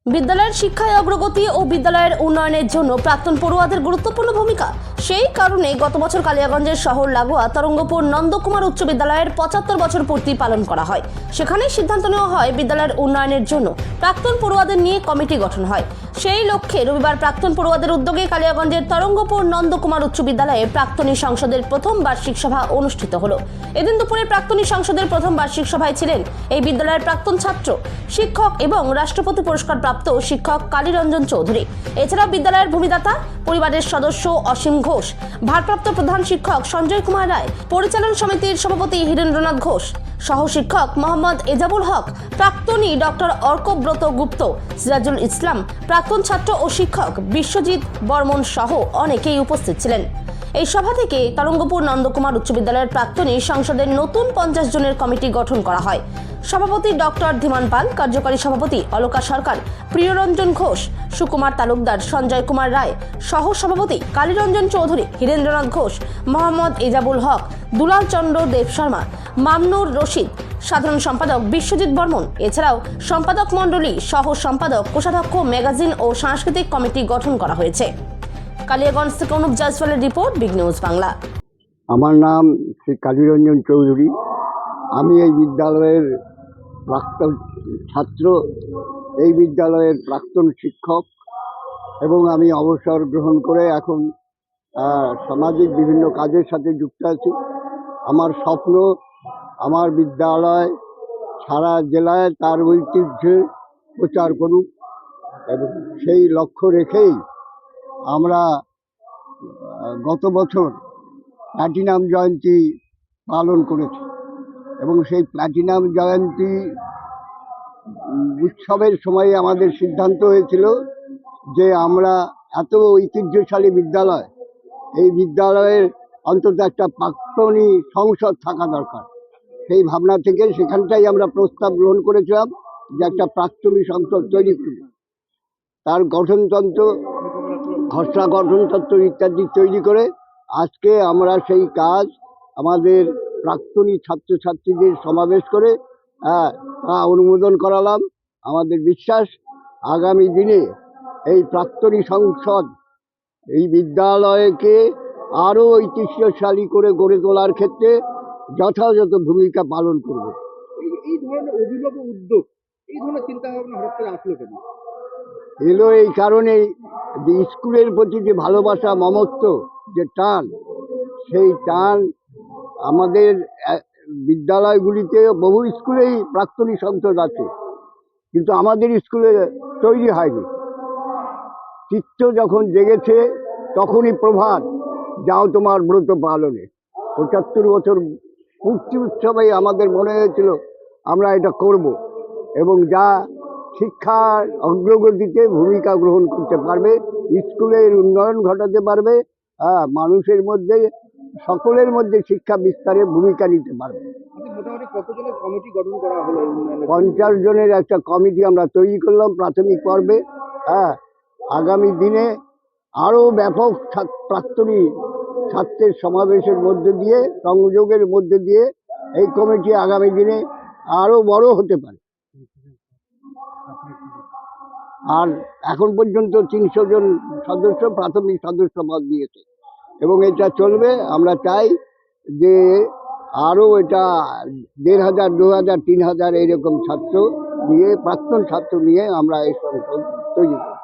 বিদ্যালয়ের শিক্ষায় অগ্রগতি ও বিদ্যালয়ের উন্নয়নের জন্য প্রাক্তন পড়ুয়াদের গুরুত্বপূর্ণ ভূমিকা। সেই কারণে গত বছর কালিয়াগঞ্জের শহর লাগোয়া তরঙ্গপুর নন্দকুমার উচ্চ বিদ্যালয়ের ৭৫ বছর পূর্তি পালন করা হয়। সেখানে সিদ্ধান্ত নেওয়া হয় বিদ্যালয়ের উন্নয়নের জন্য প্রাক্তন পড়ুয়াদের নিয়ে কমিটি গঠন হয়। সেই লক্ষ্যে রবিবার প্রাক্তন পড়ুয়াদের উদ্যোগে কালিয়াগঞ্জের তরঙ্গপুর নন্দকুমার উচ্চ বিদ্যালয়ে প্রাক্তনী সংসদের প্রথম বার্ষিক সভা অনুষ্ঠিত হলো। এদিন দুপুরে প্রাক্তনী সংসদের প্রথম বার্ষিক সভায় ছিলেন এই বিদ্যালয়ের প্রাক্তন ছাত্র, শিক্ষক এবং রাষ্ট্রপতি পুরস্কার প্রাপ্ত শিক্ষক কালীরঞ্জন চৌধুরী। এছাড়াও বিদ্যালয়ের ভূমিদাতা পরিবারের সদস্য অসীম ঘোষ, ভারপ্রাপ্ত প্রধান শিক্ষক সঞ্জয় কুমার রায়, পরিচালন সমিতির সভাপতি হীরেন্দ্রনাথ ঘোষ, সহ শিক্ষক মোহাম্মদ এজাবুল হক, প্রাক্তনী ডক্টর অর্কব্রত গুপ্ত, সিরাজুল ইসলাম, প্রাক্তন ছাত্র ও শিক্ষক বিশ্বজিৎ বর্মন সহ অনেকেই উপস্থিত ছিলেন। এই সভা থেকে তরঙ্গপুর নন্দকুমার উচ্চ বিদ্যালয়ের প্রাক্তনী সংসদের নতুন ৫০ জনের কমিটি গঠন করা হয়। সভাপতি ডক্টর ধীমান পাল, কার্যকরী সভাপতি অলকা সরকার, প্রিয়রঞ্জন ঘোষ, সুকুমার তালুকদার, সঞ্জয় কুমার রায়, সহ সভাপতি কালীরঞ্জন চৌধুরী, হীরেন্দ্রনাথ ঘোষ, মোহাম্মদ এজাবুল হক, দুলাল চন্দ্র দেব শর্মা, মামনুর রশিদ, সাধারণ সম্পাদক বিশ্বজিৎ বর্মন, এছাড়াও সম্পাদক মণ্ডলী, সহ সম্পাদক, কোষাধ্যক্ষ, ম্যাগাজিন ও সাংস্কৃতিক কমিটি গঠন করা হয়েছে। কালিয়াগঞ্জ থেকে অনুপ জয়সওয়ালের রিপোর্ট, বিগ নিউজ বাংলা। আমার নাম শ্রী কালীরঞ্জন চৌধুরী। আমি এই বিদ্যালয়ের প্রাক্তন ছাত্র, এই বিদ্যালয়ের প্রাক্তন শিক্ষক এবং আমি অবসর গ্রহণ করে এখন সামাজিক বিভিন্ন কাজের সাথে যুক্ত আছি। আমার স্বপ্ন আমার বিদ্যালয় সারা জেলায় তার ঐতিহ্য প্রচার করুক এবং সেই লক্ষ্য রেখেই আমরা গত বছর প্ল্যাটিনাম জয়ন্তী পালন করেছি এবং সেই প্ল্যাটিনাম জয়ন্তী উৎসবের সময় আমাদের সিদ্ধান্ত হয়েছিল যে আমরা এত ঐতিহ্যশালী বিদ্যালয়, এই বিদ্যালয়ের অন্তত একটা প্রাক্তনী সংসদ থাকা দরকার। সেই ভাবনা থেকে সেখানটাই আমরা প্রস্তাব গ্রহণ করেছিলাম যে একটা প্রাক্তনী সংসদ তৈরি করি, তার গঠনতন্ত্র, খসড়া গঠনতন্ত্র ইত্যাদি তৈরি করে আজকে আমরা সেই কাজ আমাদের প্রাক্তনী ছাত্রছাত্রীদের সমাবেশ করে তা অনুমোদন করালাম। আমাদের বিশ্বাস আগামী দিনে এই প্রাক্তনী সংসদ এই বিদ্যালয়কে আরও ঐতিহ্যশালী করে গড়ে তোলার ক্ষেত্রে যথাযথ ভূমিকা পালন করবে। এই ধরনের অভিনব উদ্যোগ, এই ধরনের চিন্তা ভাবনা হঠাৎ করে আসলো কেন? এলো এই কারণেই যে স্কুলের প্রতি যে ভালোবাসা, মমত্ব, যে টান, সেই টান আমাদের বিদ্যালয়গুলিতে বহু স্কুলেই প্রাক্তনী সংসদ আছে, কিন্তু আমাদের স্কুলে তৈরি হয়নি। চিত্ত যখন জেগেছে তখনই প্রভাত, যাও তোমার ব্রত পালনে। ৭৫ বছর পূর্তি উৎসবে আমাদের মনে হয়েছিল আমরা এটা করব এবং যা শিক্ষার অগ্রগতিতে ভূমিকা গ্রহণ করতে পারবে, স্কুলের উন্নয়ন ঘটাতে পারবে, মানুষের মধ্যে সকলের মধ্যে শিক্ষা বিস্তারে ভূমিকা নিতে পারবে। মোটামুটি কতজনের কমিটি গঠন করা হলো? ৫০ জনের একটা কমিটি আমরা তৈরি করলাম প্রাথমিক পর্বে। আগামী দিনে আরও ব্যাপক প্রাক্তনী ছাত্রের সমাবেশের মধ্যে দিয়ে, সংযোগের মধ্যে দিয়ে এই কমিটি আগামী দিনে আরও বড় হতে পারে। আর এখন পর্যন্ত ৩০০ জন সদস্য প্রাথমিক সদস্য পদ দিয়েছে এবং এটা চলবে। আমরা চাই যে আরও এটা ১,৫০০, ২,০০০, ৩,০০০ এইরকম ছাত্র নিয়ে, প্রাক্তন ছাত্র নিয়ে আমরা এই সংসদ তৈরি করব।